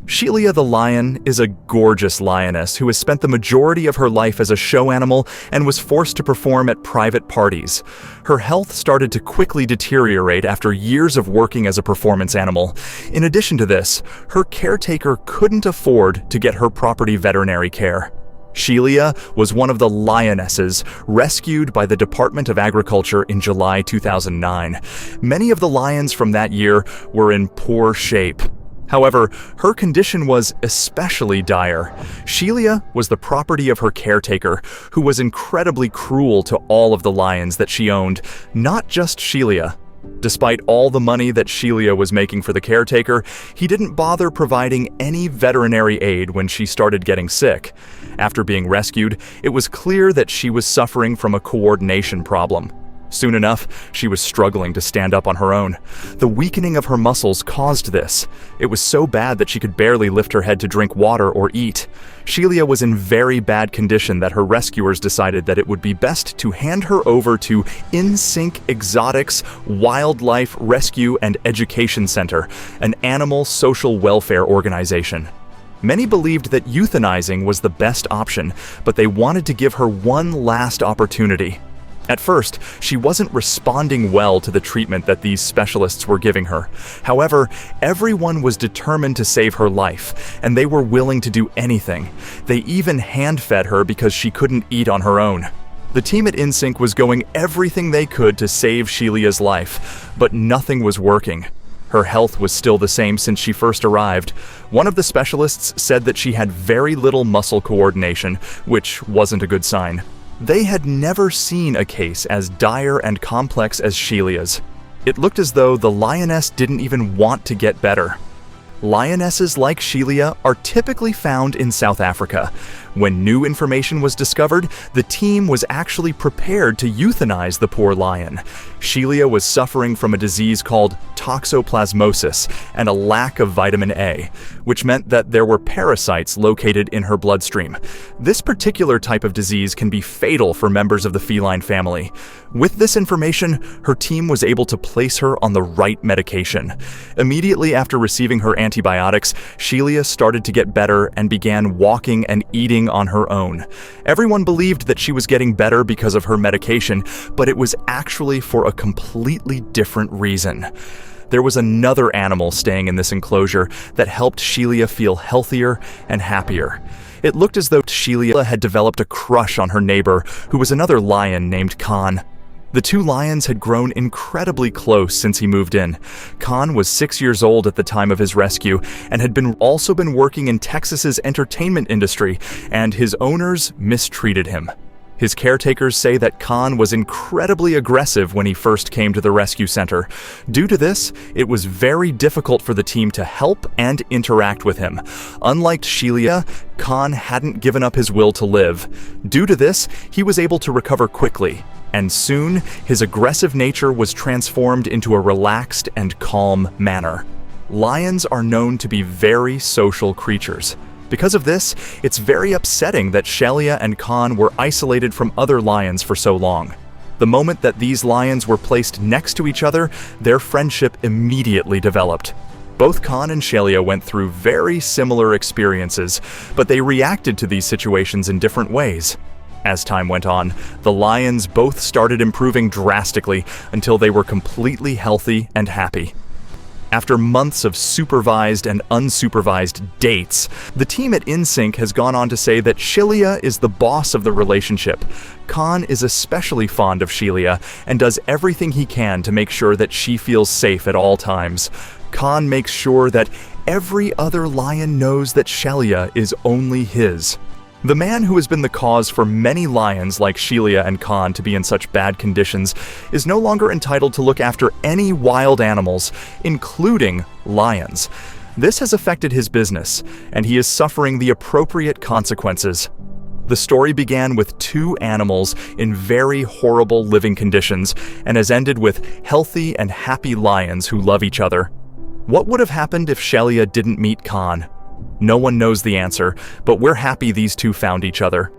Shelia the lion is a gorgeous lioness who has spent the majority of her life as a show animal and was forced to perform at private parties. Her health started to quickly deteriorate after years of working as a performance animal. In addition to this, her caretaker couldn't afford to get her property veterinary care. Shelia was one of the lionesses rescued by the Department of Agriculture in July 2009. Many of the lions from that year were in poor shape. However, her condition was especially dire. Shelia was the property of her caretaker, who was incredibly cruel to all of the lions that she owned, not just Shelia. Despite all the money that Shelia was making for the caretaker, he didn't bother providing any veterinary aid when she started getting sick. After being rescued, it was clear that she was suffering from a coordination problem. Soon enough, she was struggling to stand up on her own. The weakening of her muscles caused this. It was so bad that she could barely lift her head to drink water or eat. Shelia was in very bad condition that her rescuers decided that it would be best to hand her over to InSync Exotics Wildlife Rescue and Education Center, an animal social welfare organization. Many believed that euthanizing was the best option, but they wanted to give her one last opportunity. At first, she wasn't responding well to the treatment that these specialists were giving her. However, everyone was determined to save her life, and they were willing to do anything. They even hand-fed her because she couldn't eat on her own. The team at InSync was going everything they could to save Shelia's life, but nothing was working. Her health was still the same since she first arrived. One of the specialists said that she had very little muscle coordination, which wasn't a good sign. They had never seen a case as dire and complex as Shelia's. It looked as though the lioness didn't even want to get better. Lionesses like Shelia are typically found in South Africa. When new information was discovered, the team was actually prepared to euthanize the poor lion. Shelia was suffering from a disease called toxoplasmosis and a lack of vitamin A, which meant that there were parasites located in her bloodstream. This particular type of disease can be fatal for members of the feline family. With this information, her team was able to place her on the right medication. Immediately after receiving her antibiotics, Shelia started to get better and began walking and eating on her own. Everyone believed that she was getting better because of her medication, but it was actually for a completely different reason. There was another animal staying in this enclosure that helped Shelia feel healthier and happier. It looked as though Shelia had developed a crush on her neighbor, who was another lion named Khan. The two lions had grown incredibly close since he moved in. Khan was 6 years old at the time of his rescue and had also been working in Texas's entertainment industry, and his owners mistreated him. His caretakers say that Khan was incredibly aggressive when he first came to the rescue center. Due to this, it was very difficult for the team to help and interact with him. Unlike Shelia, Khan hadn't given up his will to live. Due to this, he was able to recover quickly, and soon his aggressive nature was transformed into a relaxed and calm manner. Lions are known to be very social creatures. Because of this, it's very upsetting that Shelia and Khan were isolated from other lions for so long. The moment that these lions were placed next to each other, their friendship immediately developed. Both Khan and Shelia went through very similar experiences, but they reacted to these situations in different ways. As time went on, the lions both started improving drastically until they were completely healthy and happy. After months of supervised and unsupervised dates, the team at InSync has gone on to say that Shelia is the boss of the relationship. Khan is especially fond of Shelia and does everything he can to make sure that she feels safe at all times. Khan makes sure that every other lion knows that Shelia is only his. The man who has been the cause for many lions like Shelia and Khan to be in such bad conditions is no longer entitled to look after any wild animals, including lions. This has affected his business, and he is suffering the appropriate consequences. The story began with two animals in very horrible living conditions and has ended with healthy and happy lions who love each other. What would have happened if Shelia didn't meet Khan? No one knows the answer, but we're happy these two found each other.